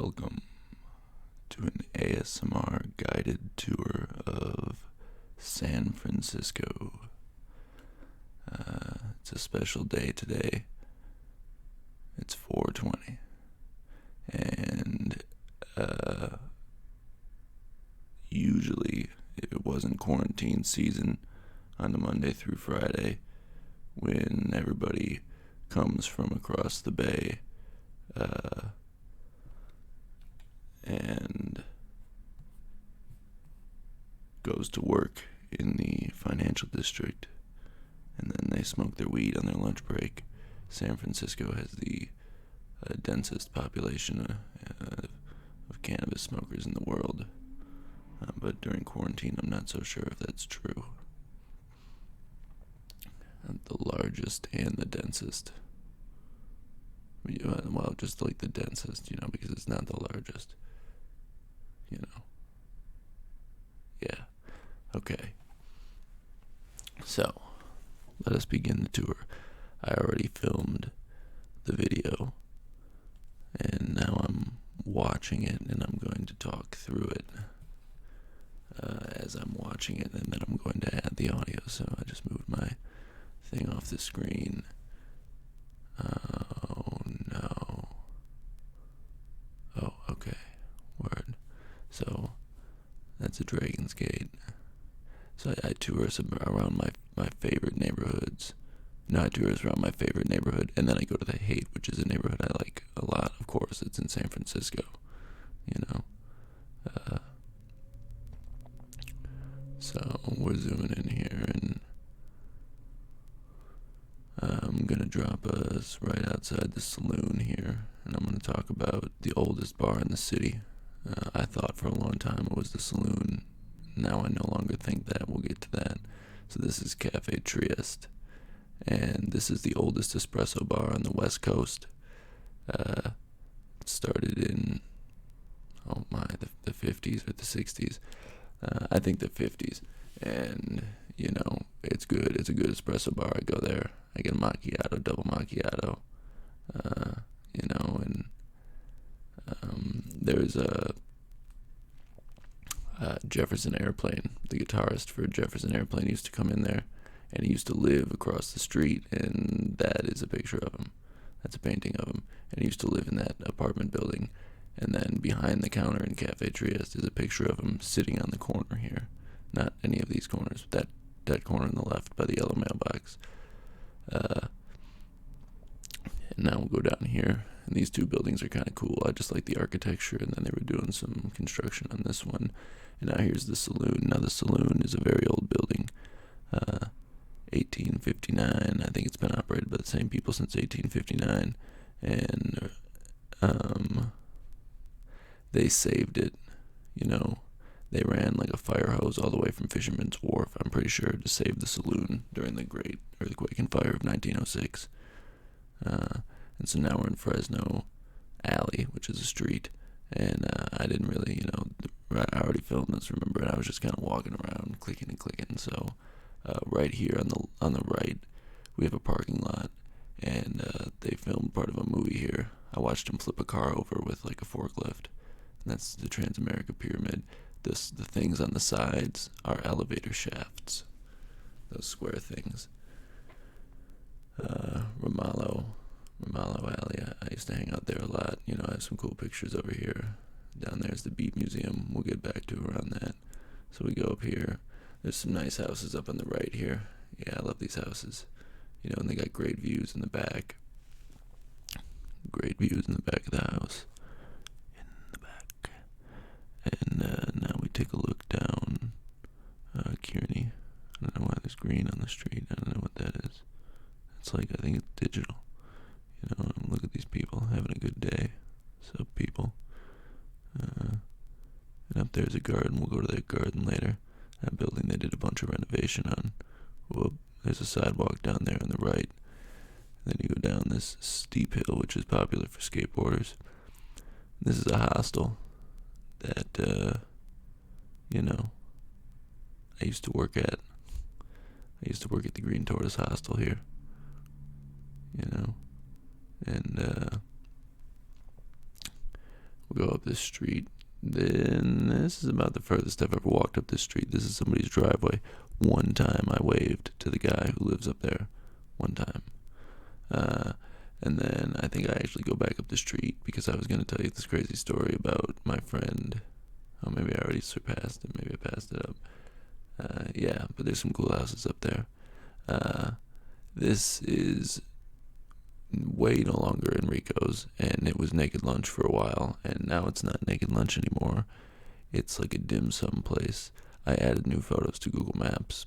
Welcome to an ASMR guided tour of San Francisco. It's a special day today. It's 4:20, and usually if it wasn't quarantine season on the Monday through Friday, when everybody comes from across the bay and goes to work in the financial district, and then they smoke their weed on their lunch break. San Francisco has the densest population of cannabis smokers in the world, but during quarantine I'm not so sure if that's true. The largest and the densest. Well, just like the densest, because it's not the largest. Yeah. Okay. So, let us begin the tour. I already filmed the video, and now I'm watching it, and I'm going to talk through it as I'm watching it, and then I'm going to add the audio. So I just moved my thing off the screen. Oh no. Oh, okay. Word. So that's a Dragon's Gate. So I tour around my favorite neighborhoods. No, I tour around my favorite neighborhood, and then I go to the Haight, which is a neighborhood I like a lot. Of course, it's in San Francisco. So we're zooming in here, and I'm gonna drop us right outside the saloon here, and I'm gonna talk about the oldest bar in the city. I thought for a long time it was the saloon. Now I no longer think that. We'll get to that. So this is Cafe Trieste, and this is the oldest espresso bar on the West Coast. It started in, the 50s or the 60s. I think the 50s, and it's good. It's a good espresso bar. I go there. I get a macchiato, double macchiato, and there's a Jefferson Airplane. The guitarist for Jefferson Airplane used to come in there, and he used to live across the street, and that is a picture of him. That's a painting of him, and he used to live in that apartment building. And then behind the counter in Cafe Trieste is a picture of him sitting on the corner here. Not any of these corners, but that corner on the left by the yellow mailbox. And now we'll go down here, and these two buildings are kind of cool. I just like the architecture, and then they were doing some construction on this one. And now here's the saloon. Now the saloon is a very old building, 1859. I think it's been operated by the same people since 1859, and they saved it. They ran like a fire hose all the way from Fisherman's Wharf, I'm pretty sure, to save the saloon during the Great Earthquake and Fire of 1906. And so now we're in Fresno Alley, which is a street, and I didn't really, I already filmed this, remember, and I was just kind of walking around, clicking and clicking. So right here on the right, we have a parking lot, and they filmed part of a movie here. I watched them flip a car over with like a forklift. And that's the Transamerica Pyramid. The things on the sides are elevator shafts. Those square things. Ramallo Alley. I used to hang out there a lot. I have some cool pictures over here. Down there's the Beat Museum. We'll get back to around that. So we go up here. There's some nice houses up on the right here. Yeah, I love these houses. And they got great views in the back. Great views in the back of the house. And now we take a look down Kearney. I don't know why there's green on the street. I don't know what that is. It's like, I think it's digital. Look at these people having a good day. What's up, people? And up there's a garden. We'll go to that garden later. That building they did a bunch of renovation on. Whoop. There's a sidewalk down there on the right. And then you go down this steep hill, which is popular for skateboarders. This is a hostel that, I used to work at. I used to work at the Green Tortoise Hostel here, and We'll go up this street. Then this is about the furthest I've ever walked up this street. This is somebody's driveway. One time I waved to the guy who lives up there. One time. And then I think I actually go back up the street because I was going to tell you this crazy story about my friend. Oh, maybe I already surpassed it. Maybe I passed it up. Yeah, but there's some cool houses up there. This is way no longer Enrico's, and it was Naked Lunch for a while, and now it's not Naked Lunch anymore. It's like a dim sum place. I added new photos to Google Maps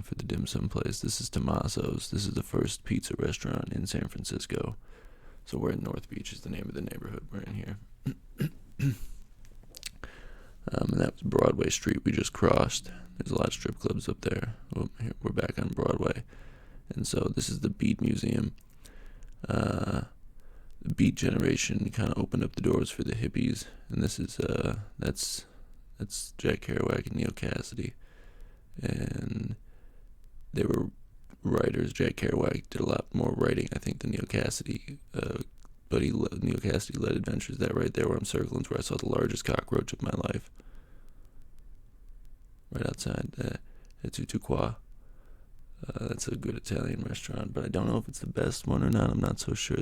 for the dim sum place. This is Tommaso's. This is the first pizza restaurant in San Francisco. So we're in North Beach is the name of the neighborhood we're in here. And that was Broadway Street we just crossed. There's a lot of strip clubs up there. Oh, here, we're back on Broadway. And so this is the Beat Museum. The Beat generation kind of opened up the doors for the hippies. And this is, that's Jack Kerouac and Neil Cassidy. And they were writers. Jack Kerouac did a lot more writing, I think, than Neil Cassidy. But Neil Cassidy led adventures. That right there where I'm circling is where I saw the largest cockroach of my life. Right outside Tutuqua. That's a good Italian restaurant, but I don't know if it's the best one or not. I'm not so sure.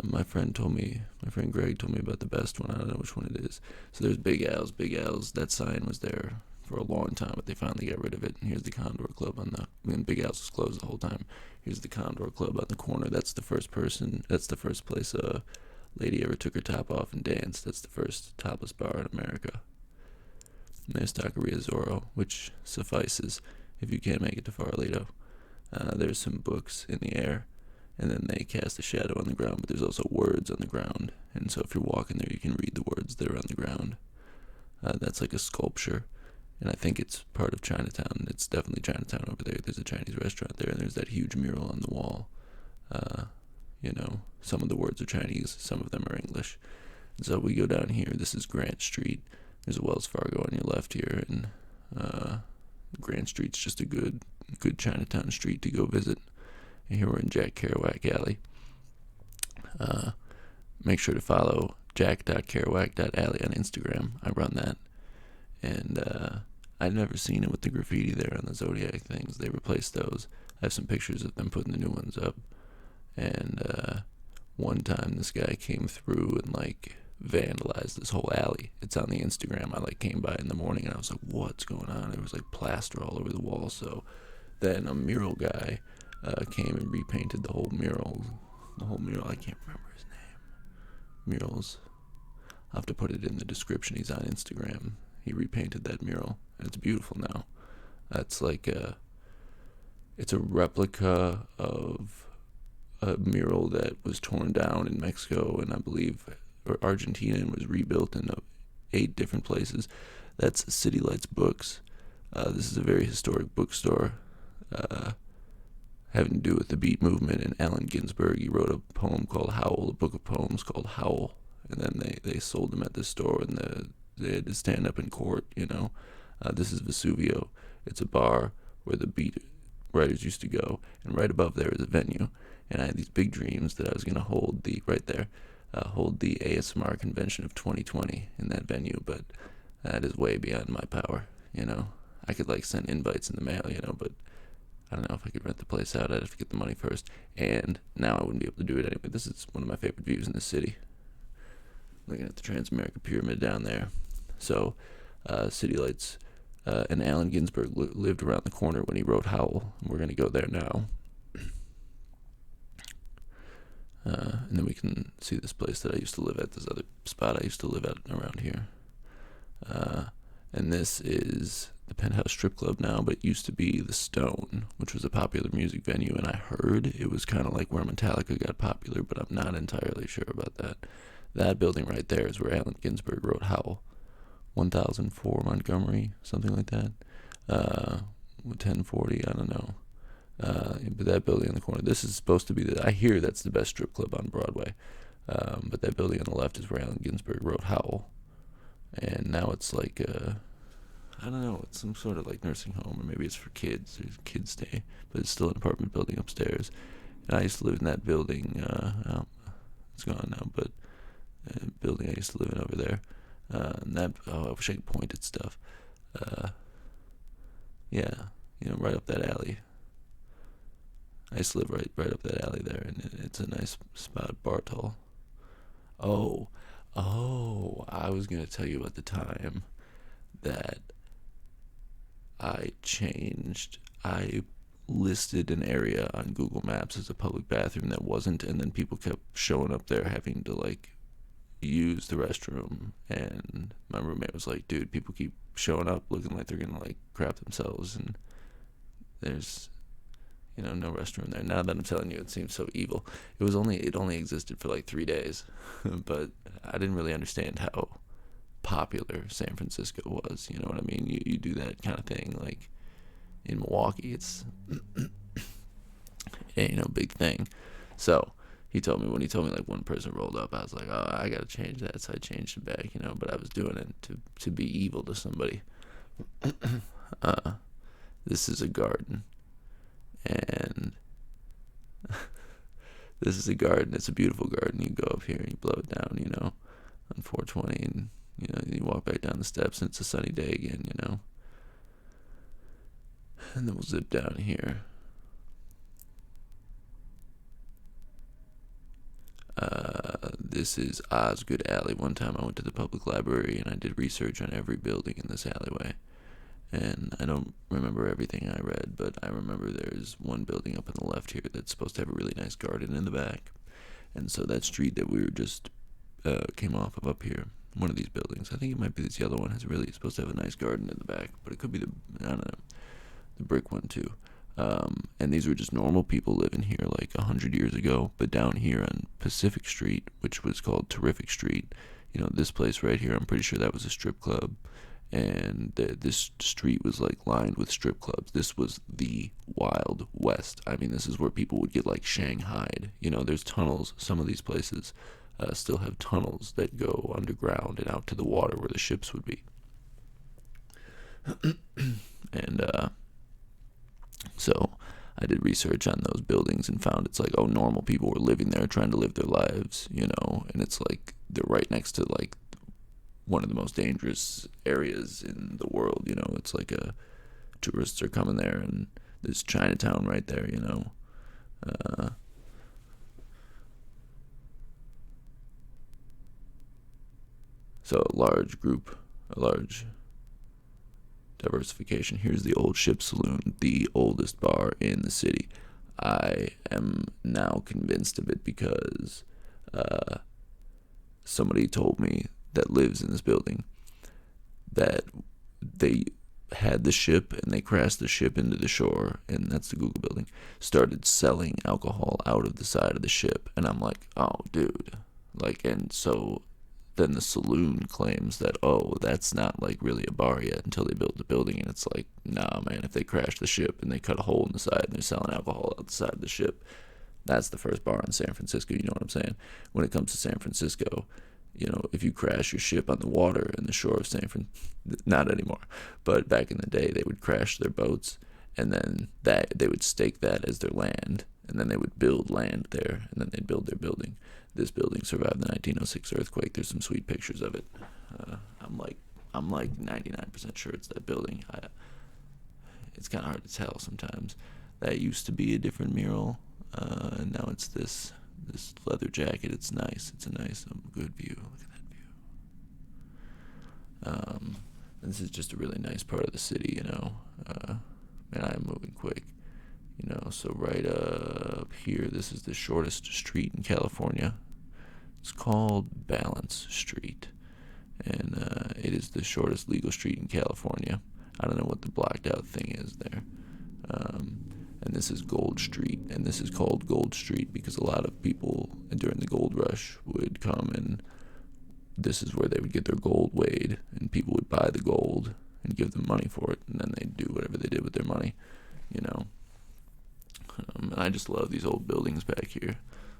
My friend Greg told me about the best one. I don't know which one it is. So there's Big Al's. Big Al's, that sign was there for a long time, but they finally got rid of it. And here's the Condor Club Big Al's was closed the whole time. Here's the Condor Club on the corner. That's the first place a lady ever took her top off and danced. That's the first topless bar in America. And there's Taqueria Zorro, which suffices if you can't make it to Farolito. There's some books in the air, and then they cast a shadow on the ground, but there's also words on the ground. And so if you're walking there, you can read the words that are on the ground. That's like a sculpture. And I think it's part of Chinatown. It's definitely Chinatown over there. There's a Chinese restaurant there, and there's that huge mural on the wall. Some of the words are Chinese, some of them are English. And so we go down here. This is Grant Street. There's a Wells Fargo on your left here, and Grant Street's just a good Chinatown street to go visit. And here we're in Jack Kerouac Alley. Make sure to follow jack.kerouac.alley on Instagram. I run that. And I'd never seen it with the graffiti there on the Zodiac things. They replaced those. I have some pictures of them putting the new ones up. And one time this guy came through and vandalized this whole alley. It's on the Instagram. I came by in the morning and I was like, what's going on? There was plaster all over the wall. So then a mural guy came and repainted the whole mural. I can't remember his name. Murals. I'll have to put it in the description. He's on Instagram. He repainted that mural, and it's beautiful now. That's it's a replica of a mural that was torn down in Mexico and I believe or Argentina and was rebuilt in 8 different places. That's City Lights Books. This is a very historic bookstore having to do with the Beat movement. And Allen Ginsberg, he wrote a poem called Howl, a book of poems called Howl, and then they sold them at this store, and they had to stand up in court. This is Vesuvio. It's a bar where the Beat writers used to go, and right above there is a venue. And I had these big dreams that I was going to hold the ASMR convention of 2020 in that venue, but that is way beyond my power. I could send invites in the mail, but I don't know if I could rent the place out. I'd have to get the money first, and now I wouldn't be able to do it anyway. This is one of my favorite views in the city. Looking at the Transamerica Pyramid down there. So, City Lights, and Allen Ginsberg lived around the corner when he wrote Howl. We're going to go there now. And then we can see this place that I used to live at, this other spot I used to live at around here. And this is the Penthouse Strip Club now, but it used to be the Stone, which was a popular music venue, and I heard it was kind of like where Metallica got popular, but I'm not entirely sure about that. That building right there is where Allen Ginsberg wrote Howl. 1004 Montgomery, something like that. 1040, I don't know. But that building in the corner, this is supposed to be I hear that's the best strip club on Broadway. But that building on the left is where Allen Ginsberg wrote Howl. And now it's I don't know, it's some sort of nursing home, or maybe it's for kids. There's kids stay, but it's still an apartment building upstairs. And I used to live in that building. It's gone now, but building I used to live in over there. And that, oh, I wish I could point at stuff. Uh, yeah, right up that alley. I used to live right up that alley there, and it's a nice spot, Bartol. Oh, I was gonna tell you about the time that I listed an area on Google Maps as a public bathroom that wasn't, and then people kept showing up there having to like use the restroom, and my roommate was like, dude, people keep showing up looking like they're gonna like crap themselves, and there's no restroom there. Now that I'm telling you, it seems so evil. It only existed for like 3 days, but I didn't really understand how popular San Francisco was. You know what I mean? You do that kind of thing like in Milwaukee. It ain't no big thing. So when he told me like one person rolled up, I was like, oh, I gotta change that. So I changed it back, but I was doing it to be evil to somebody. This is a garden, and this is a garden. It's a beautiful garden. You go up here and you blow it down, on 420, and you walk back down the steps, and it's a sunny day again, and then we'll zip down here. This is Osgood Alley. One time I went to the public library and I did research on every building in this alleyway. And I don't remember everything I read, but I remember there's one building up on the left here that's supposed to have a really nice garden in the back. And so that street that we were just came off of up here, one of these buildings, I think it might be this yellow one, is really supposed to have a nice garden in the back, but it could be I don't know, the brick one too. And these were just normal people living here like 100 years ago. But down here on Pacific Street, which was called Terrific Street, this place right here, I'm pretty sure that was a strip club. And this street was like lined with strip clubs. This was the Wild West. I mean, this is where people would get like shanghaied. There's tunnels. Some of these places still have tunnels that go underground and out to the water where the ships would be. And so I did research on those buildings and found it's like, oh, normal people were living there trying to live their lives, and it's like they're right next to like one of the most dangerous areas in the world. It's like tourists are coming there, and there's Chinatown right there. So a large diversification. Here's the Old Ship Saloon, the oldest bar in the city. I am now convinced of it because somebody told me that lives in this building that they had the ship and they crashed the ship into the shore, and that's the Google building, started selling alcohol out of the side of the ship. And I'm like, oh, dude. And so then the saloon claims that, oh, that's not like really a bar yet until they build the building. And it's like, nah, man, if they crash the ship and they cut a hole in the side and they're selling alcohol out the side of the ship, that's the first bar in San Francisco. You know what I'm saying? When it comes to San Francisco, if you crash your ship on the water in the shore of San Fran, not anymore, but back in the day, they would crash their boats, and then they would stake that as their land, and then they would build land there, and then they'd build their building. This building survived the 1906 earthquake. There's some sweet pictures of it. I'm like 99% sure it's that building. It's kind of hard to tell sometimes. That used to be a different mural, and now it's this leather jacket. It's nice. It's a nice, good view. Look at that view. This is just a really nice part of the city, and I am moving quick. So right up here, this is the shortest street in California. It's called Balance Street, and it is the shortest legal street in California. I don't know what the blocked out thing is there. And this is Gold Street, and this is called Gold Street because a lot of people during the gold rush would come, and this is where they would get their gold weighed, and people would buy the gold and give them money for it, and then they'd do whatever they did with their money, and I just love these old buildings back here.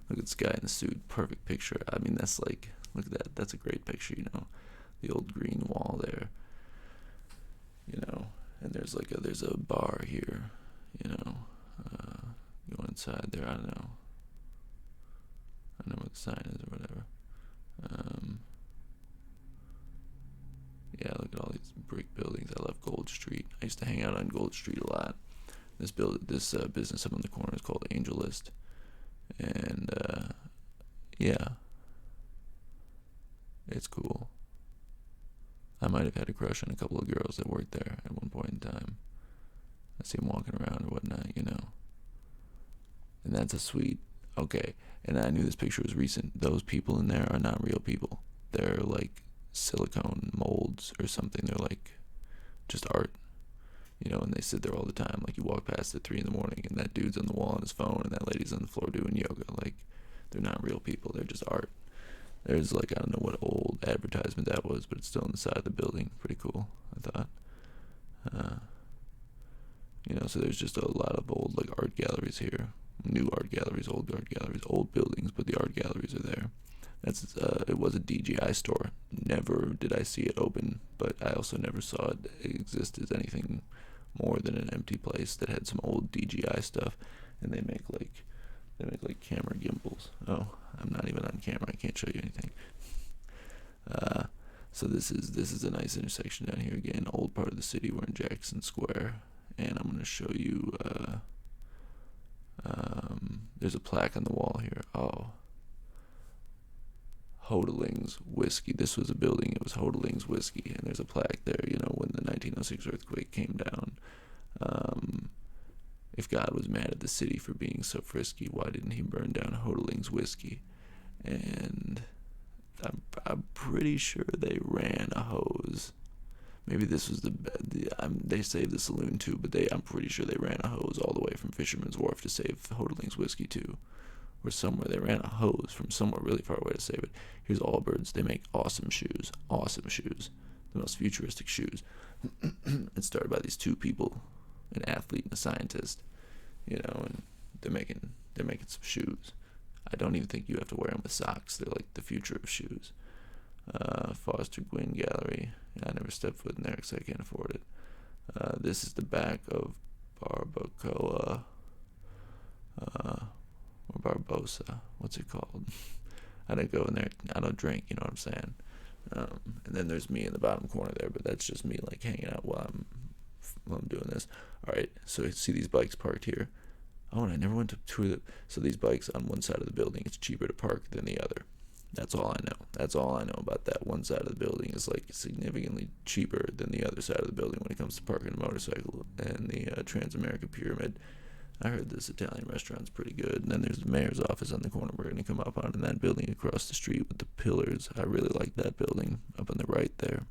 Look at this guy in the suit, perfect picture. I mean, that's like, look at that, that's a great picture, the old green wall there, and there's a bar here, going inside there. I don't know what the sign is or whatever. I used to hang out on Gold Street a lot. This business up on the corner is called AngelList, and yeah, it's cool. I might have had a crush on a couple of girls that worked there at one point in time. I see them walking around or whatnot, you know. And that's a sweet, okay. And I knew this picture was recent. Those people in there are not real people. They're like silicone molds or something. They're like just art, you know, and they sit there all the time. Like you walk past at 3 in the morning and that dude's on the wall on his phone and that lady's on the floor doing yoga. Like they're not real people. They're just art. There's like, I don't know what old advertisement that was, but it's still on the side of the building. Pretty cool, I thought. You know, so there's just a lot of old like art galleries here. New art galleries, old buildings, but the art galleries are there. It was a DJI store. Never did I see it open, but I also never saw it exist as anything more than an empty place that had some old DJI stuff, and they make like camera gimbals. Oh, I'm not even on camera. I can't show you anything. So this is a nice intersection down here again, old part of the city. We're in Jackson Square, and I'm gonna show you. There's a plaque on the wall here. Oh, Hodeling's Whiskey. This was a building. It was Hodeling's Whiskey, and there's a plaque there. You know, when the 1906 earthquake came down. If God was mad at the city for being so frisky, why didn't he burn down Hodeling's Whiskey? And I'm pretty sure they ran a hose. Maybe this was they saved the saloon too, but I'm pretty sure they ran a hose all the way from Fisherman's Wharf to save Hodeling's Whiskey too. Or somewhere they ran a hose from somewhere really far away to save it. Here's Allbirds. They make awesome shoes. The most futuristic shoes. It's started by these two people, an athlete and a scientist, you know, and they're making some shoes. I don't even think you have to wear them with socks. They're like the future of shoes. Foster Gwynn Gallery. Yeah, I never stepped foot in there because I can't afford it. This is the back of Barbacoa, or Barbosa. What's it called? I don't go in there. I don't drink. You know what I'm saying? And then there's me in the bottom corner there, but that's just me like hanging out while I'm doing this. All right. So you see these bikes parked here. Oh, and I never went to tour the. So these bikes on one side of the building, it's cheaper to park than the other. That's all I know. That's all I know about that. One side of the building is like significantly cheaper than the other side of the building when it comes to parking a motorcycle. And the Transamerica Pyramid, I heard this Italian restaurant's pretty good. And then there's the mayor's office on the corner we're going to come up on, and that building across the street with the pillars. I really like that building up on the right there.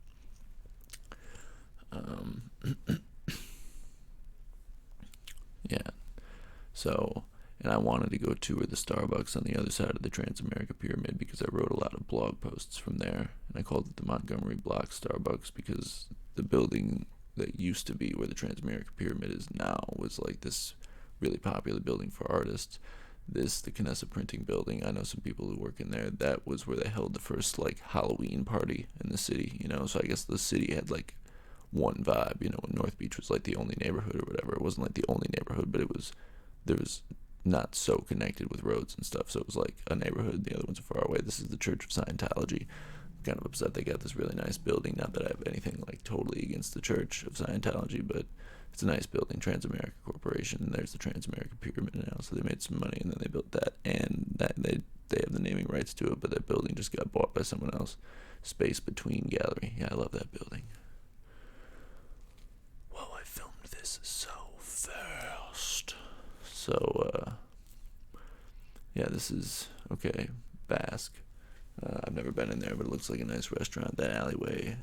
Yeah. So, and I wanted to go tour the Starbucks on the other side of the Transamerica Pyramid because I wrote a lot of blog posts from there, and I called it the Montgomery Block Starbucks because the building that used to be where the Transamerica Pyramid is now was like this really popular building for artists. The Canessa Printing Building, I know some people who work in there. That was where they held the first like Halloween party in the city, you know. So I guess the city had like one vibe, you know. When North Beach was like the only neighborhood or whatever. It wasn't like the only neighborhood, but there was not so connected with roads and stuff, so it was like a neighborhood. The other ones are far away. This is the Church of Scientology. I'm kind of upset they got this really nice building. Not that I have anything like totally against the Church of Scientology, but it's a nice building. Transamerica Corporation, and there's the Transamerica Pyramid now. So they made some money, and then they built that, and that they have the naming rights to it, but that building just got bought by someone else. Space Between Gallery. Yeah, I love that building. Whoa, I filmed this so fast. So, yeah, this is, okay, Basque. I've never been in there, but it looks like a nice restaurant. That alleyway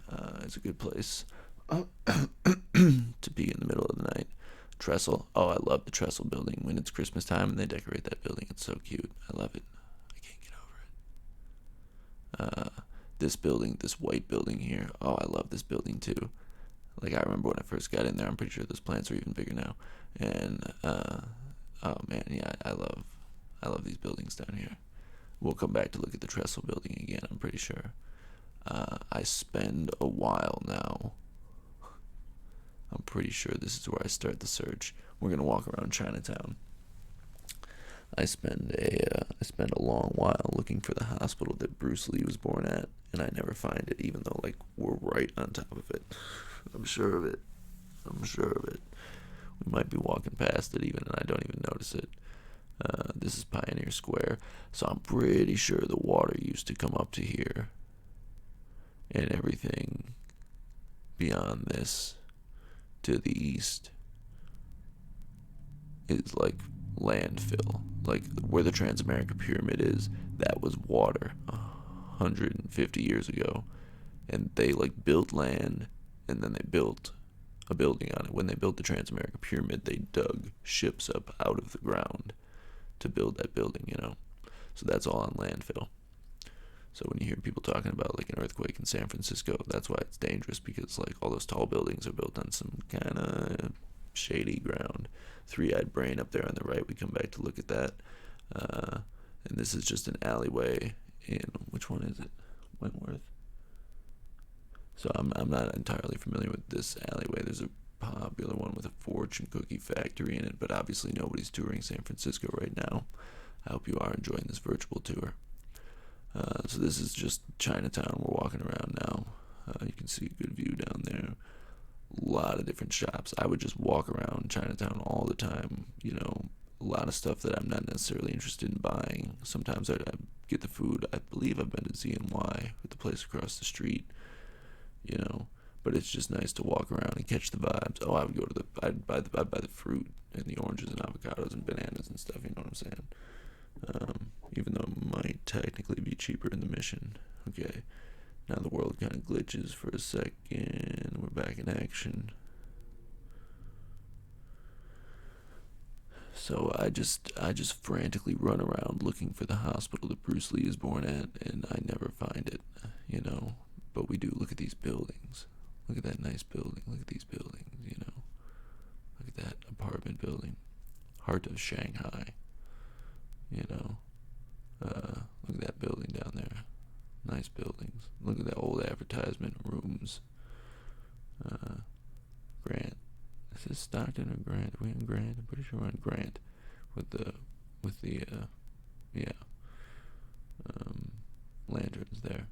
is a good place to be in the middle of the night. Trestle. Oh, I love the Trestle building when it's Christmas time and they decorate that building. It's so cute. I love it. I can't get over it. This building, this white building here. Oh, I love this building too. Like, I remember when I first got in there. I'm pretty sure those plants are even bigger now. And, oh man, yeah, I love these buildings down here. We'll come back to look at the Trestle building again, I'm pretty sure. I spend a while now. I'm pretty sure this is where I start the search. We're gonna walk around Chinatown. I spend a long while looking for the hospital that Bruce Lee was born at, and I never find it, even though like we're right on top of it. I'm sure of it. I'm sure of it. We might be walking past it even, and I don't even notice it. This is Pioneer Square, so I'm pretty sure the water used to come up to here, and everything beyond this to the east is like landfill. Like where the Transamerica Pyramid is, that was water 150 years ago, and they like built land, and then they built a building on it. When they built the Transamerica Pyramid, they dug ships up out of the ground to build that building, you know. So that's all on landfill. So when you hear people talking about like an earthquake in San Francisco, that's why it's dangerous, because like all those tall buildings are built on some kind of shady ground. Three-eyed brain up there on the right. We come back to look at that. And this is just an alleyway in, which one is it? Wentworth. So I'm not entirely familiar with this alleyway. There's a popular one with a fortune cookie factory in it, but obviously nobody's touring San Francisco right now. I hope you are enjoying this virtual tour. So this is just Chinatown. We're walking around now. You can see a good view down there. A lot of different shops. I would just walk around Chinatown all the time. You know, a lot of stuff that I'm not necessarily interested in buying. Sometimes I get the food. I believe I've been to ZNY with the place across the street. You know, but it's just nice to walk around and catch the vibes. Oh, I would go to I'd buy the fruit and the oranges and avocados and bananas and stuff. You know what I'm saying? Even though it might technically be cheaper in the Mission. Okay, now the world kind of glitches for a second. We're back in action. So I just frantically run around looking for the hospital that Bruce Lee is born at, and I never find it, you know. But we do. Look at these buildings. Look at that nice building. Look at these buildings, you know. Look at that apartment building. Heart of Shanghai. You know. Look at that building down there. Nice buildings. Look at that old advertisement rooms. Grant. Is this Stockton or Grant? Are we in Grant? I'm pretty sure we're in Grant. With the lanterns there.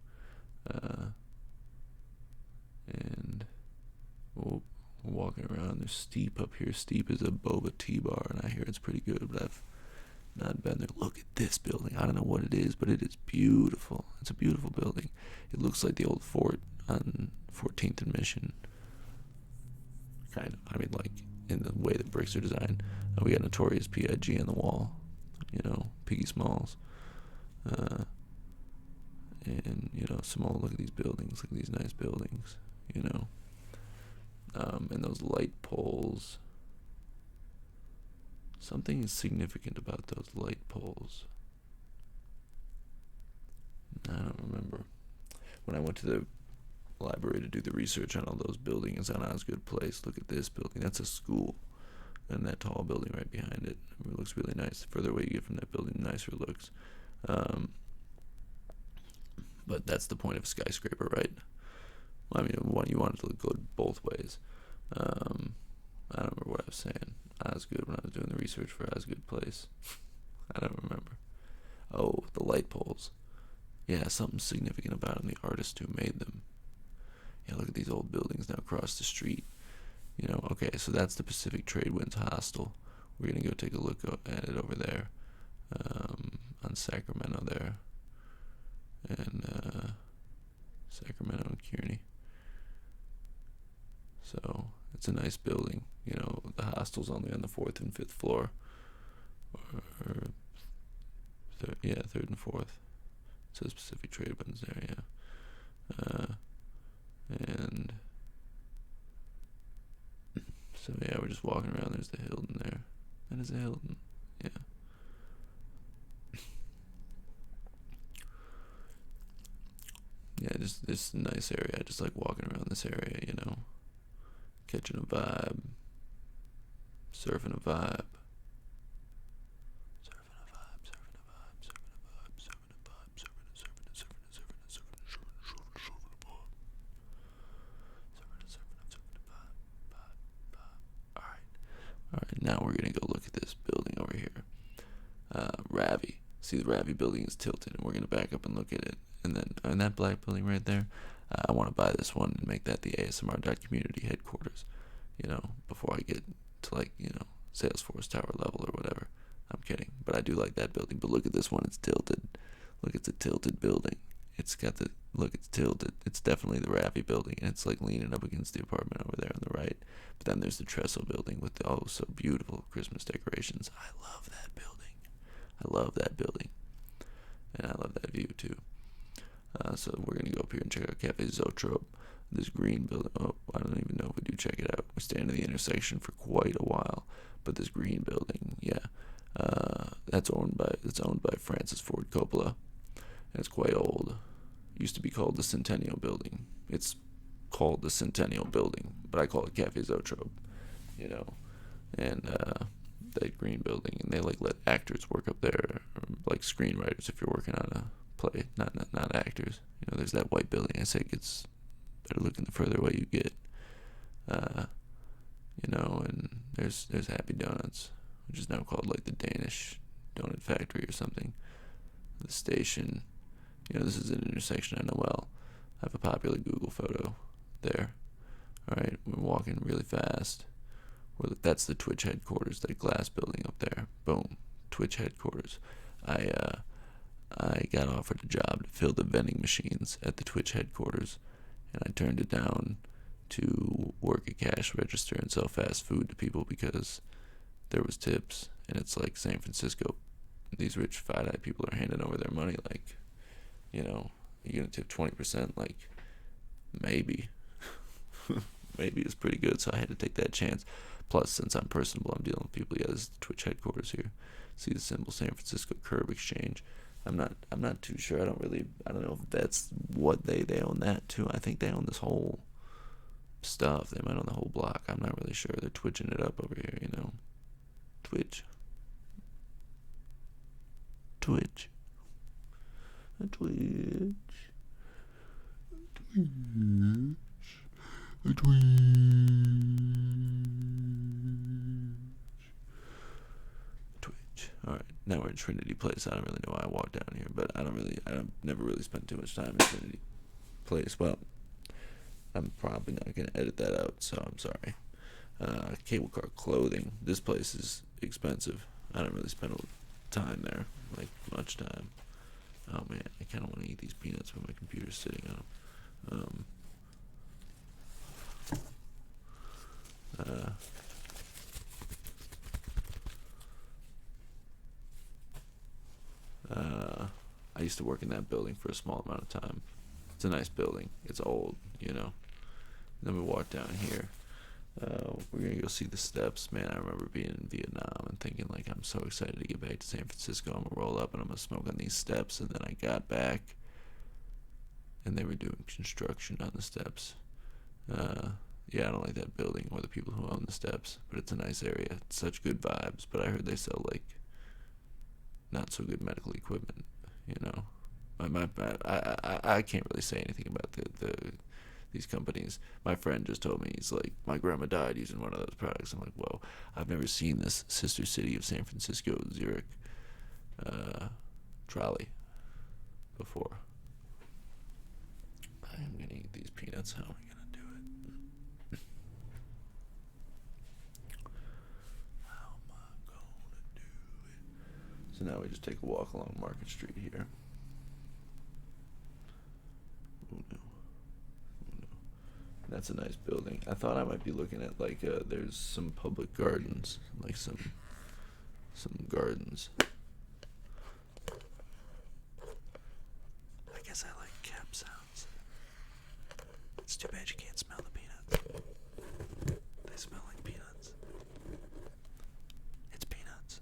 And we're walking around. There's Steep up here. Steep is a boba tea bar, and I hear it's pretty good, but I've not been there. Look at this building. I don't know what it is, but it is beautiful. It's a beautiful building. It looks like the old fort on 14th and Mission. Kind of. I mean, like, in the way the bricks are designed. We got Notorious P.I.G. on the wall. You know, Piggy Smalls. And, you know, Simone, look at these buildings. Look at these nice buildings, you know. And those light poles. Something is significant about those light poles. I don't remember. When I went to the library to do the research on all those buildings on Osgood Place, look at this building. That's a school. And that tall building right behind it. It looks really nice. The further away you get from that building, the nicer it looks. But that's the point of a skyscraper, right? Well, I mean, you want it to go both ways. I don't remember what I was saying. Osgood, when I was doing the research for Osgood Place. I don't remember. Oh, the light poles. Yeah, something significant about them, the artist who made them. Yeah, look at these old buildings now across the street. You know, okay, so that's the Pacific Trade Winds Hostel. We're going to go take a look at it over there. On Sacramento there. And Sacramento and Kearney. So it's a nice building. You know, the hostel's only on the 4th and 5th floor. Or third and fourth. It says Pacific Trade Winds there, yeah. And so yeah, we're just walking around. There's the Hilton there. That is a Hilton, yeah. Yeah, just this nice area. I just like walking around this area, you know. Catching a vibe. Surfing a vibe. Alright, now we're gonna go look at this building over here. Ravi. See, the Ravi building is tilted, and we're gonna back up and look at it. And then, and that black building right there, I want to buy this one and make that the ASMR.COMMUNITY headquarters. before I get to like, Salesforce Tower level or whatever. I'm kidding, but I do like that building. But look at this one, it's tilted. Look, it's a tilted building. It's got the, look, it's tilted. It's definitely the Raffy building, and it's like leaning up against the apartment over there on the right. But then there's the Trestle building with the oh so beautiful Christmas decorations. I love that building. I love that building. And I love that view too. So we're gonna go up here and check out Cafe Zoetrope. This green building. Oh, I don't even know if we do check it out. We stand at the intersection for quite a while, but this green building, yeah, it's owned by Francis Ford Coppola, and it's quite old. It used to be called the Centennial Building. It's called the Centennial Building, but I call it Cafe Zoetrope. And that green building, and they like let actors work up there, or like screenwriters if you're working on a play, not actors. There's that white building. I say it gets better looking the further away you get. And there's Happy Donuts, which is now called like the Danish Donut Factory or something. The station, this is an intersection I know well. I have a popular Google photo there. All right, we're walking really fast. That's the Twitch headquarters, that glass building up there. Boom, Twitch headquarters. I got offered a job to fill the vending machines at the Twitch headquarters, and I turned it down to work a cash register and sell fast food to people because there was tips, and it's like San Francisco. These rich fat-eye people are handing over their money like, you're gonna tip 20%, like, maybe. Maybe it's pretty good, so I had to take that chance. Plus, since I'm personable, I'm dealing with people. Yeah, this is the Twitch headquarters here. See the symbol, San Francisco Curb Exchange. I'm not too sure. I don't know if that's what they own that too. I think they own this whole stuff. They might own the whole block. I'm not really sure. They're twitching it up over here, Twitch. Twitch. Twitch. Alright, now we're in Trinity Place. I don't really know why I walked down here, but I've never really spent too much time in Trinity Place. Well, I'm probably not going to edit that out, so I'm sorry. Cable car clothing. This place is expensive. I don't really spend time there, like much time. Oh man, I kind of want to eat these peanuts when my computer's sitting on them. I used to work in that building for a small amount of time. It's a nice building. It's old, Then we walk down here. We're gonna go see the steps. Man, I remember being in Vietnam and thinking like, I'm so excited to get back to San Francisco. I'm gonna roll up and I'm gonna smoke on these steps. And then I got back, and they were doing construction on the steps. Yeah, I don't like that building or the people who own the steps, but it's a nice area. It's such good vibes. But I heard they sell like not so good medical equipment. I can't really say anything about these companies. My friend just told me, he's like, my grandma died using one of those products. I'm like, whoa, I've never seen this sister city of San Francisco, Zurich, trolley before. I'm gonna eat these peanuts. How am I gonna do it? How am I gonna do it? So now we just take a walk along Market Street here. Oh no. That's a nice building. I thought I might be looking at like there's some public gardens, like some gardens. I guess I like cap sounds. It's too bad you can't smell the peanuts. They smell like peanuts. It's peanuts.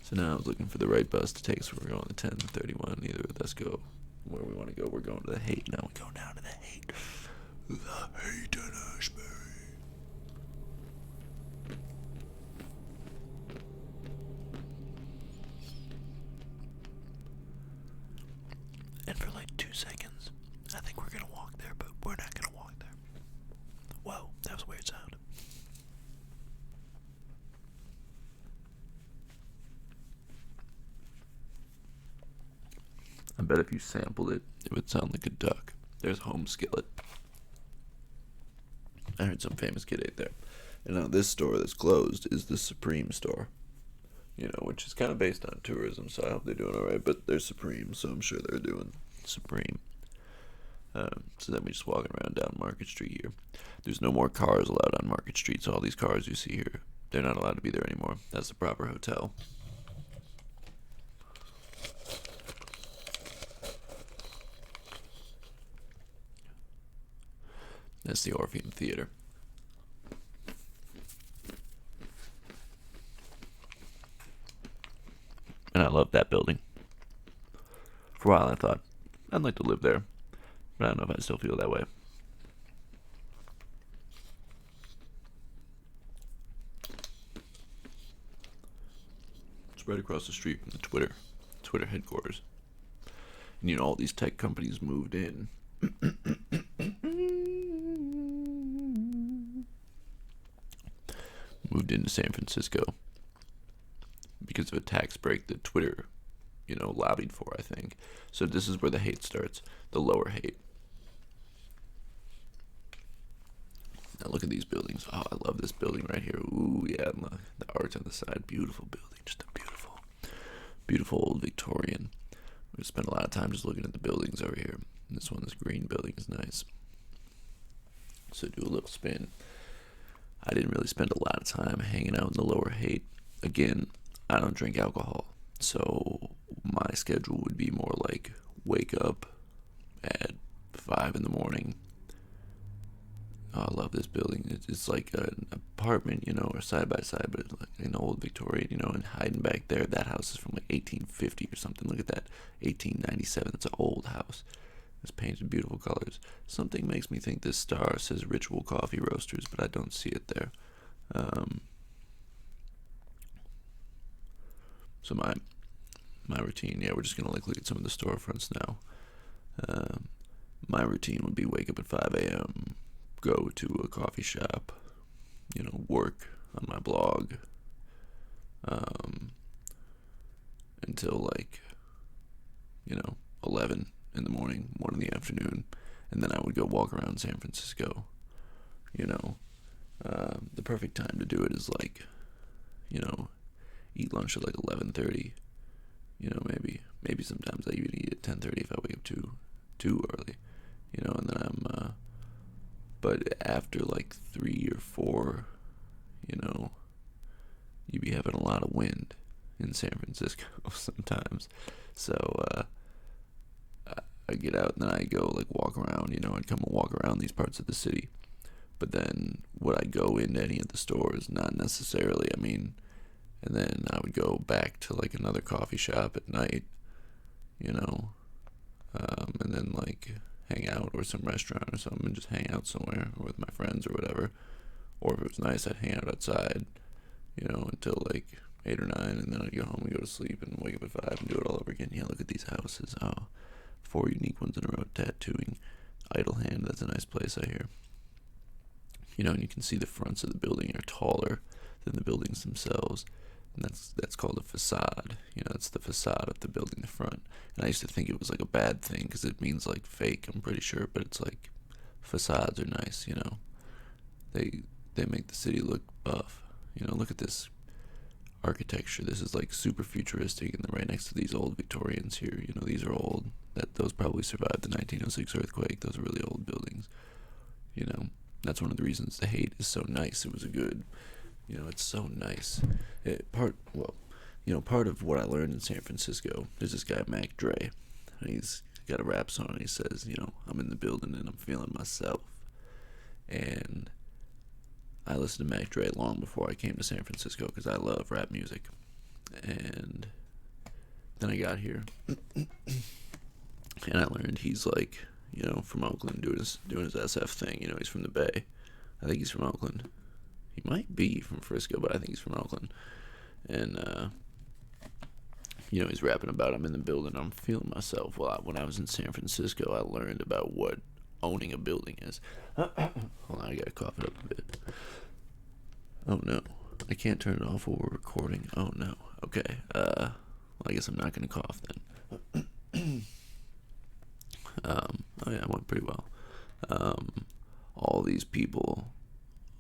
So now I was looking for the right bus to take, so we're going to 10:31. Neither of us go where we want to go. We're going to the Haight now. We go down to the Haight. The Haight in Ashbury. And for like 2 seconds, I think we're going to walk there, but we're not going to walk there. Whoa, that was a weird sound. I bet if you sampled it, it would sound like a duck. There's Home Skillet. I heard some famous kid ate there. And now this store that's closed is the Supreme store. Which is kind of based on tourism, so I hope they're doing alright. But they're Supreme, so I'm sure they're doing Supreme. So then we just walking around down Market Street here. There's no more cars allowed on Market Street, so all these cars you see here, they're not allowed to be there anymore. That's the proper hotel. That's the Orpheum Theater. And I love that building. For a while I thought, I'd like to live there. But I don't know if I still feel that way. It's right across the street from the Twitter headquarters. And all these tech companies moved in. Moved into San Francisco because of a tax break that Twitter, lobbied for, I think. So this is where the hate starts, the lower hate. Now look at these buildings. Oh, I love this building right here. Ooh, yeah, and the art on the side. Beautiful building, just a beautiful old Victorian. We spent a lot of time just looking at the buildings over here. And this green building is nice. So do a little spin. I didn't really spend a lot of time hanging out in the lower hate. Again, I don't drink alcohol, so my schedule would be more like wake up at 5 in the morning. Oh, I love this building. It's like an apartment, or side by side, but it's like an old Victorian, and hiding back there. That house is from like 1850 or something. Look at that, 1897. It's an old house. It's painted beautiful colors. Something makes me think this star says Ritual Coffee Roasters, but I don't see it there. So my routine, we're just gonna look at some of the storefronts now. My routine would be wake up at 5 a.m., go to a coffee shop, work on my blog, until 11 in the morning, 1 in the afternoon, and then I would go walk around San Francisco. The perfect time to do it is eat lunch at 11:30. Maybe sometimes I even eat at 10:30 if I wake up too early. And then but after 3 or 4, you be having a lot of wind in San Francisco sometimes. So I get out and then I go walk around, I'd come and walk around these parts of the city. But then would I go into any of the stores? Not necessarily. And then I would go back to another coffee shop at night, and then hang out, or some restaurant or something, and just hang out somewhere with my friends or whatever. Or if it was nice, I'd hang out outside, until 8 or 9, and then I'd go home and go to sleep and wake up at 5 and do it all over again. Yeah, look at these houses. Oh, 4 unique ones in a row. Tattooing. Idle Hand, that's a nice place, I hear. And you can see the fronts of the building are taller than the buildings themselves. And that's called a facade. It's the facade of the building, the front. And I used to think it was a bad thing because it means fake, I'm pretty sure. But it's facades are nice, They make the city look buff. Look at this architecture. This is super futuristic, and then right next to these old Victorians here, these are old. Those probably survived the 1906 earthquake. Those are really old buildings. That's one of the reasons the hate is so nice. It was a good. It's so nice. Part of what I learned in San Francisco, there's this guy, Mac Dre, and he's got a rap song, and he says, I'm in the building and I'm feeling myself. And I listened to Mac Dre long before I came to San Francisco because I love rap music. And then I got here, and I learned he's from Oakland doing his SF thing. He's from the Bay. I think he's from Oakland. He might be from Frisco, but I think he's from Oakland. And, he's rapping about I'm in the building, I'm feeling myself. Well, when I was in San Francisco, I learned about what owning a building is. Hold on, I gotta cough it up a bit. Oh, no. I can't turn it off while we're recording. Oh, no. Okay. Well, I guess I'm not gonna cough then. Oh yeah, it went pretty well. Um, all these people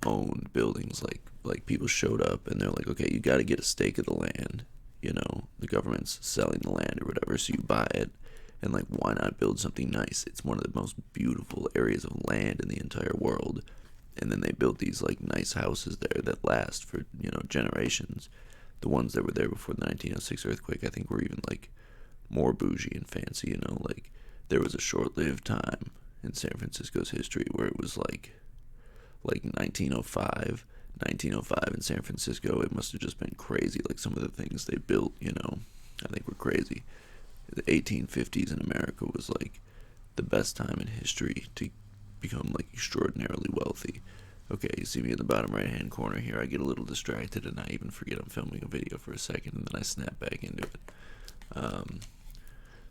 owned buildings. Like people showed up and they're like, okay, you got to get a stake of the land. You know, the government's selling the land or whatever, so you buy it. And like, why not build something nice? It's one of the most beautiful areas of land in the entire world. And then they built these like nice houses there that last for generations. The ones that were there before the 1906 earthquake, I think, were even like more bougie and fancy. Like there was a short-lived time in San Francisco's history where it was like 1905 in San Francisco. It must have just been crazy. Like some of the things they built, I think were crazy. The 1850s in America was like the best time in history to become like extraordinarily wealthy. Okay, you see me in the bottom right hand corner here. I get a little distracted and I even forget I'm filming a video for a second and then I snap back into it.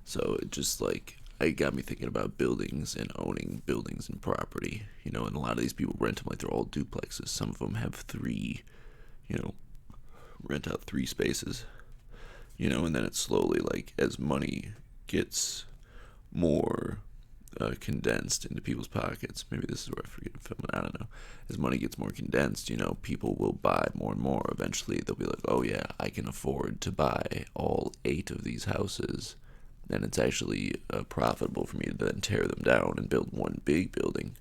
So it just like it got me thinking about buildings and owning buildings and property, and a lot of these people rent them like they're all duplexes. Some of them have three, rent out three spaces, and then it's slowly like as money gets more condensed into people's pockets. Maybe this is where I forget filming. I don't know. As money gets more condensed, people will buy more and more. Eventually, they'll be like, "Oh yeah, I can afford to buy all 8 of these houses." And it's actually profitable for me to then tear them down and build one big building,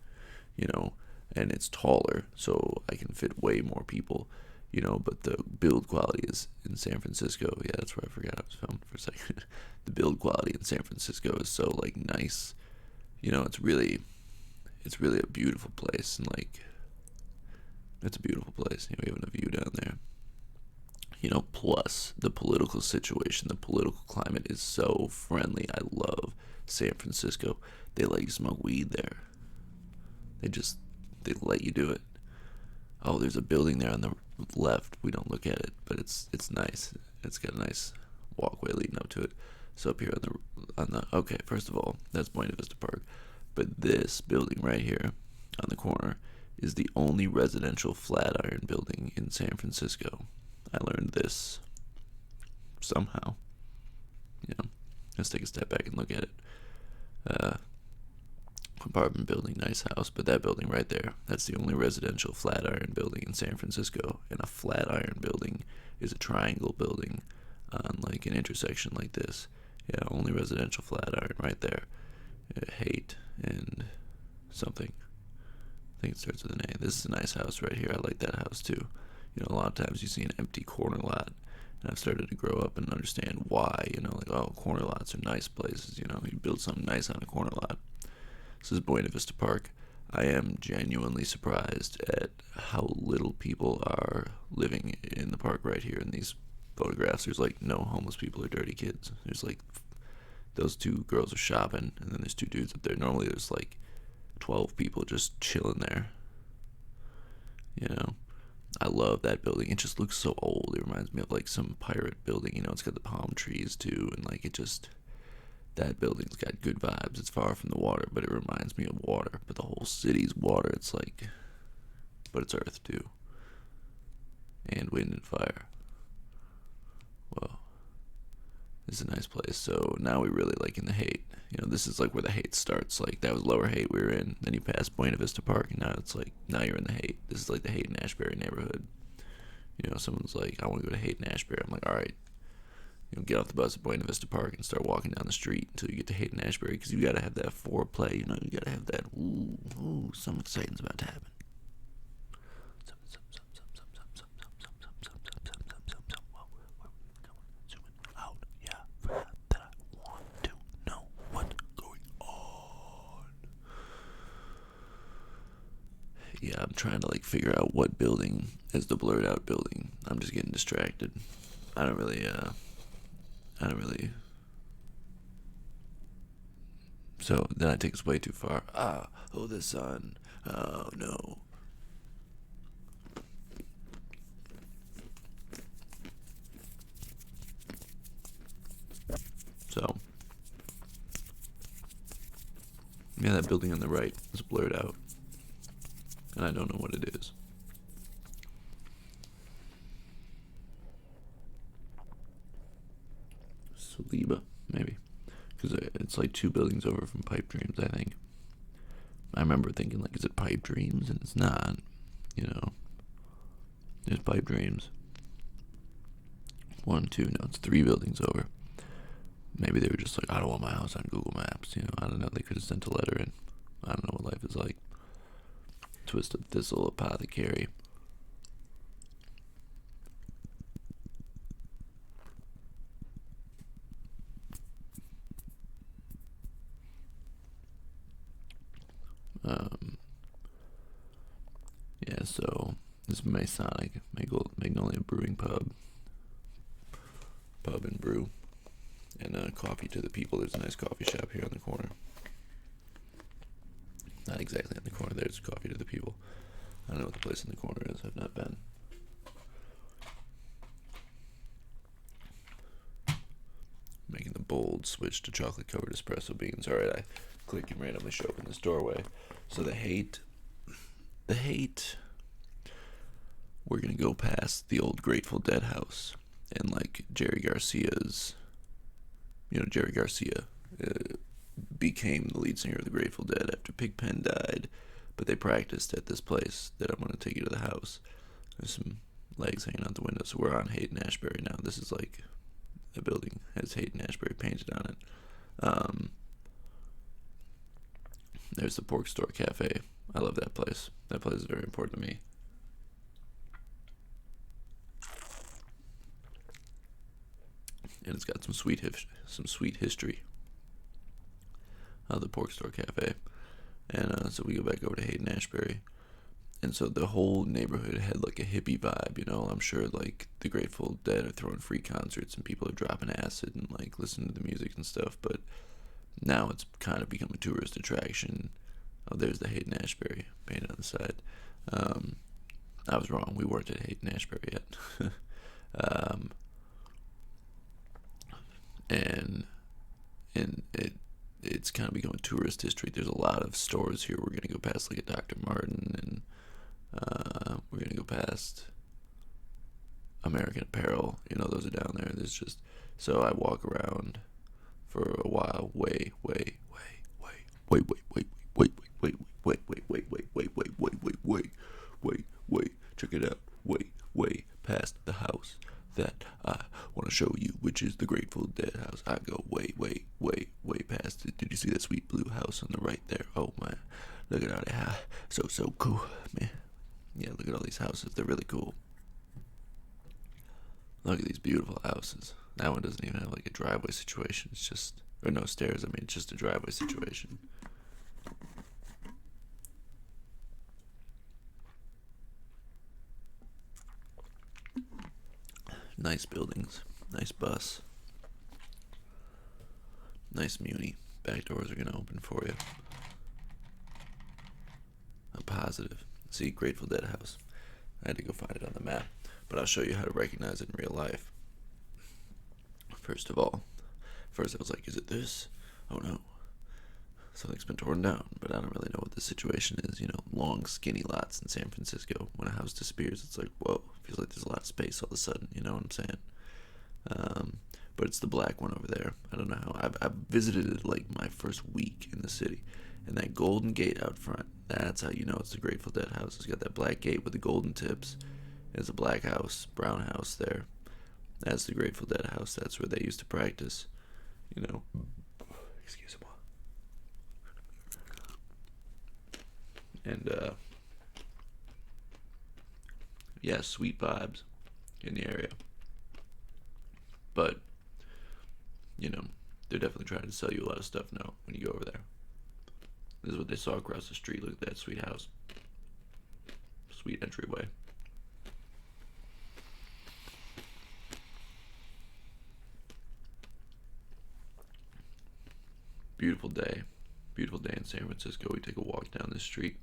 and it's taller, so I can fit way more people, but the build quality is in San Francisco. Yeah, that's where I forgot I was filming for a second. The build quality in San Francisco is so like nice. It's really a beautiful place, and like it's a beautiful place. We have a view down there. Plus the political situation, the political climate is so friendly. I love San Francisco. They let you smoke weed there. They let you do it. Oh, there's a building there on the left. We don't look at it, but it's nice. It's got a nice walkway leading up to it. So up here on the okay, first of all, that's Buena Vista Park. But this building right here on the corner is the only residential Flatiron building in San Francisco. I learned this somehow. Let's take a step back and look at it. Apartment building, nice house, but that building right there, that's the only residential Flatiron building in San Francisco. And a Flatiron building is a triangle building on like an intersection like this. Yeah, only residential Flatiron right there. Hate and something. I think it starts with an A. This is a nice house right here. I like that house too. A lot of times you see an empty corner lot, and I've started to grow up and understand why. Like, oh, corner lots are nice places. You build something nice on a corner lot. This is Buena Vista Park. I am genuinely surprised at how little people are living in the park right here in these photographs. There's like no homeless people or dirty kids. There's like those 2 girls are shopping, and then there's 2 dudes up there. Normally there's like 12 people just chilling there. I love that building. It just looks so old. It reminds me of like some pirate building. It's got the palm trees too, and like that building's got good vibes. It's far from the water, but it reminds me of water. But the whole city's water. It's like, but it's earth too, and wind and fire. Whoa, this is a nice place. So now we really like in the Haight. This is like where the Haight starts. Like that was Lower Haight we were in. Then you pass Buena Vista Park, and now it's like now you're in the Haight. This is like the Haight and Ashbury neighborhood. Someone's like, I want to go to Haight and Ashbury. I'm like, all right. Get off the bus at Buena Vista Park and start walking down the street until you get to Haight and Ashbury, because you got to have that foreplay. You got to have that. Ooh, something exciting's about to happen. Yeah, I'm trying to like figure out what building is the blurred out building. I'm just getting distracted. I don't really. So then I take us way too far. Oh, the sun. Oh no. So, yeah, that building on the right is blurred out, and I don't know what it is. Saliba, maybe. because it's like 2 buildings over from Pipe Dreams, I think. I remember thinking, like, is it Pipe Dreams? And it's not, you know. It's Pipe Dreams. 1, 2, no, it's 3 buildings over. Maybe they were just like, I don't want my house on Google Maps, you know. I don't know, they could have sent a letter in. I don't know what life is like. Twisted Thistle Apothecary. Yeah, so this is Masonic Magnolia Brewing Pub and brew, and coffee to the people. There's a nice coffee shop here on the corner. Not exactly on the corner. There's coffee to the people. I don't know what the place in the corner is. I've not been. Making the bold switch to chocolate covered espresso beans. All right, I click and randomly show up in this doorway. So the hate. We're gonna go past the old Grateful Dead house, and like Jerry Garcia became the lead singer of the Grateful Dead after Pigpen died, but they practiced at this place that I'm gonna take you to the house. There's some legs hanging out the window, so we're on Haight and Ashbury now. This is like the building has Haight and Ashbury painted on it. There's the Pork Store Cafe. I love that place. That place is very important to me. And it's got some sweet history. The Pork Store Cafe. And so we go back over to Haight and Ashbury. And so the whole neighborhood had like a hippie vibe, you know. I'm sure like the Grateful Dead are throwing free concerts and people are dropping acid and like listening to the music and stuff. But now it's kind of become a tourist attraction. Oh, there's the Haight and Ashbury painted on the side. I was wrong. We weren't at Haight and Ashbury yet. And it's kind of become a tourist district. There's a lot of stores here. We're gonna go past like a Dr. Martin, and we're gonna go past American Apparel. You know, those are down there. There's just, so I walk around for a while. Wait. Check it out. Way past the house that I want to show you, which is the Grateful Dead house. I go way past it. Did you see that sweet blue house on the right there? Oh man, look at all that. So cool, man. Yeah, look at all these houses. They're really cool. Look at these beautiful houses. That one doesn't even have like a driveway situation. It's just, or no stairs. I mean, it's just a driveway situation. Nice buildings, nice bus, nice muni. Back doors are gonna open for you. I'm positive. See, Grateful Dead house. I had to go find it on the map, but I'll show you how to recognize it in real life. First I was like, is it this? Oh no. Something's been torn down, but I don't really know what the situation is. You know, long, skinny lots in San Francisco. When a house disappears, it's like, whoa, feels like there's a lot of space all of a sudden. You know what I'm saying? But it's the black one over there. I don't know how. I've visited it like my first week in the city, and that golden gate out front. That's how you know it's the Grateful Dead house. It's got that black gate with the golden tips. There's a black house, brown house there. That's the Grateful Dead house. That's where they used to practice. You know. Excuse me. And yeah, sweet vibes in the area. But you know, they're definitely trying to sell you a lot of stuff now when you go over there. This is what they saw across the street. Look at that sweet house. Sweet entryway. Beautiful day. Beautiful day in San Francisco. We take a walk down this street.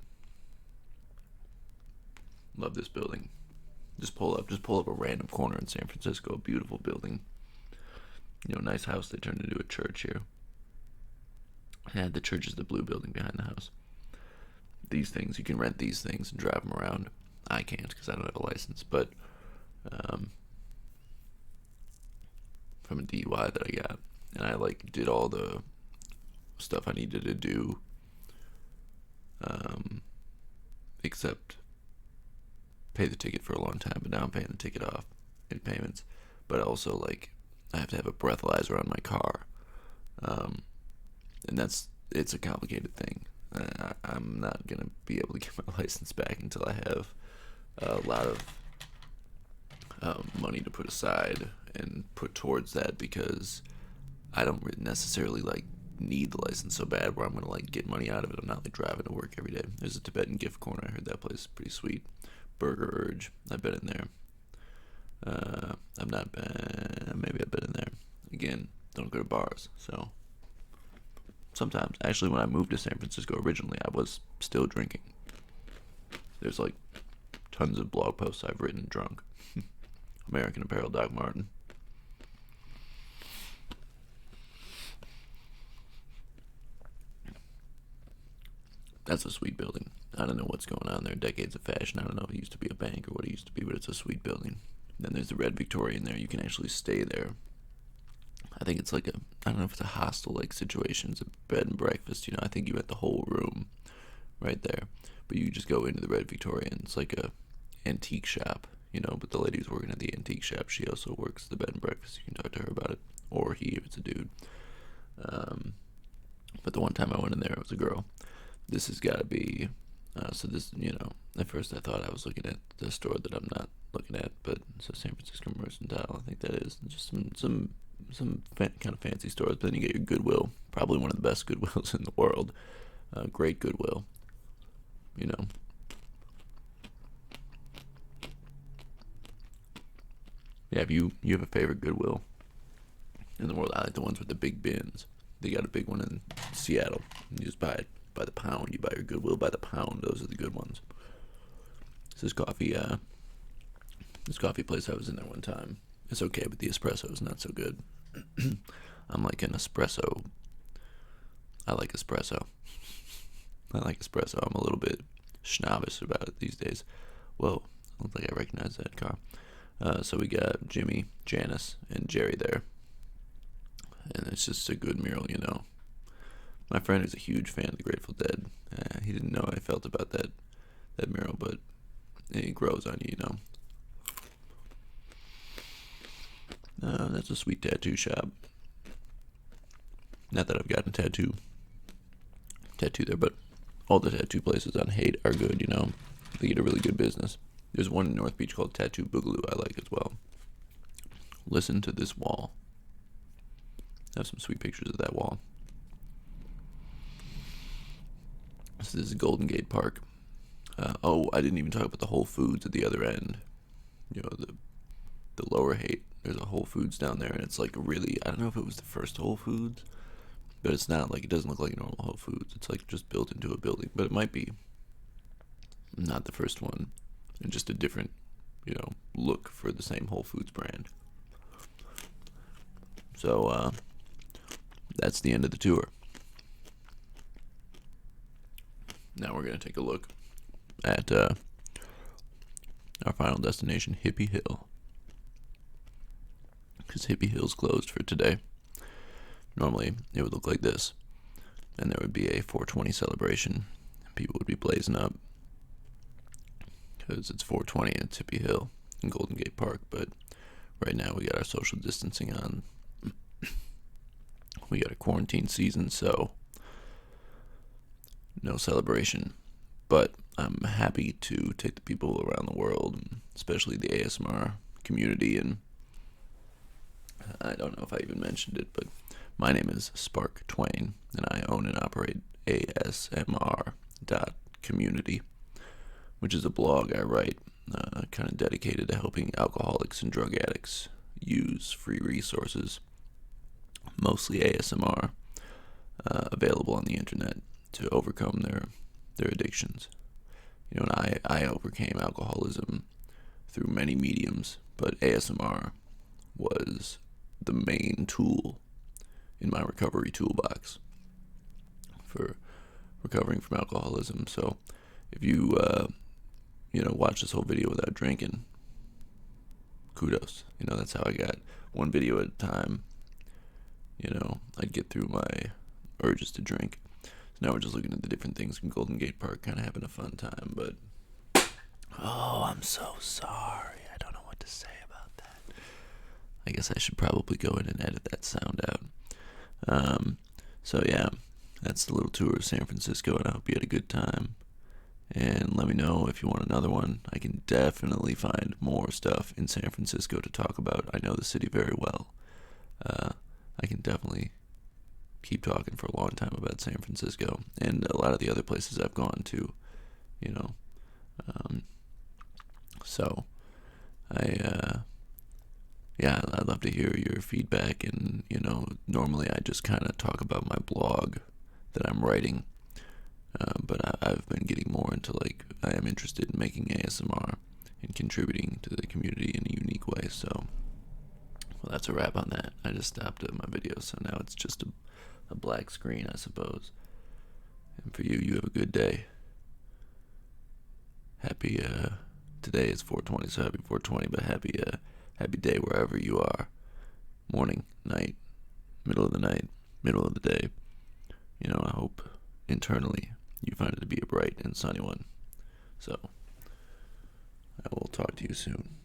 Love this building. Just pull up a random corner in San Francisco. A beautiful building. You know, nice house. They turned into a church here. And the church is the blue building behind the house. These things, you can rent these things and drive them around. I can't because I don't have a license, but from a DUI that I got, and I like did all the stuff I needed to do, except pay the ticket for a long time. But now I'm paying the ticket off in payments. But also, like, I have to have a breathalyzer on my car, and it's a complicated thing. I'm not gonna be able to get my license back until I have a lot of money to put aside and put towards that, because I don't necessarily like need the license so bad where I'm gonna like get money out of it. I'm not like driving to work every day. There's a Tibetan gift corner. I heard that place is pretty sweet. Burger Urge. I've been in there. I've not been. Maybe I've been in there. Again, don't go to bars. So sometimes, actually, when I moved to San Francisco originally, I was still drinking. There's like tons of blog posts I've written drunk. American Apparel, Doc Martin. That's a sweet building. I don't know what's going on there. Decades of fashion. I don't know if it used to be a bank or what it used to be, but it's a sweet building. Then there's the Red Victoria in there. You can actually stay there. I think it's like I don't know if it's a hostel-like situation. It's a bed and breakfast. I think you rent the whole room right there. But you just go into the Red Victoria, and it's like a antique shop, but the lady who's working at the antique shop, she also works the bed and breakfast. You can talk to her about it. Or he, if it's a dude. But the one time I went in there, it was a girl. This has got to be, so this, at first I thought I was looking at the store that I'm not looking at, but so San Francisco Mercantile, I think that is. Just some kind of fancy stores, but then you get your Goodwill, probably one of the best Goodwills in the world. Great Goodwill, Yeah, if you have a favorite Goodwill in the world, I like the ones with the big bins. They got a big one in Seattle. You just buy it by the pound. You buy your Goodwill by the pound. Those are the good ones. This coffee place, I was in there one time. It's okay, but the espresso is not so good. I'm like an espresso. I like espresso. I'm a little bit snobbish about it these days. Whoa, I don't think I recognize that car. So we got Jimmy, Janice, and Jerry there. And it's just a good mural, My friend is a huge fan of the Grateful Dead. He didn't know how I felt about that mural, but it grows on you, That's a sweet tattoo shop. Not that I've gotten a tattoo there, but all the tattoo places on Haight are good, They get a really good business. There's one in North Beach called Tattoo Boogaloo I like as well. Listen to this wall. I have some sweet pictures of that wall. This is Golden Gate Park. I didn't even talk about the Whole Foods at the other end. The lower Haight. There's a Whole Foods down there, and it's like really, I don't know if it was the first Whole Foods, but it's not like, it doesn't look like a normal Whole Foods. It's like just built into a building, but it might be not the first one, and just a different, look for the same Whole Foods brand. So, that's the end of the tour. Now we're going to take a look at our final destination, Hippie Hill. Because Hippie Hill's closed for today. Normally, it would look like this. And there would be a 420 celebration. People would be blazing up. Because it's 420 and it's Hippie Hill in Golden Gate Park. But right now we got our social distancing on. We got a quarantine season, so no celebration. But I'm happy to take the people around the world, especially the ASMR community, and I don't know if I even mentioned it, but my name is Spark Twain, and I own and operate ASMR.COMMUNITY, which is a blog I write, kind of dedicated to helping alcoholics and drug addicts use free resources, mostly ASMR, available on the internet to overcome their addictions. And I overcame alcoholism through many mediums, but ASMR was the main tool in my recovery toolbox for recovering from alcoholism. So if you watch this whole video without drinking, kudos. That's how I got one video at a time, I'd get through my urges to drink. So now we're just looking at the different things in Golden Gate Park, kind of having a fun time. But oh, I'm so sorry. I don't know what to say about that. I guess I should probably go in and edit that sound out. So yeah, that's the little tour of San Francisco, and I hope you had a good time. And let me know if you want another one. I can definitely find more stuff in San Francisco to talk about. I know the city very well. I can definitely keep talking for a long time about San Francisco and a lot of the other places I've gone to, you know. So yeah, I'd love to hear your feedback. And normally I just kind of talk about my blog that I'm writing, but I've been getting more into, like, I am interested in making ASMR and contributing to the community in a unique way. So, well, that's a wrap on that. I just stopped my video, so now it's just a black screen, I suppose. And for you, you have a good day. Happy, today is 420, so happy 420, but happy day wherever you are. Morning, night, middle of the night, middle of the day. I hope internally you find it to be a bright and sunny one. So, I will talk to you soon.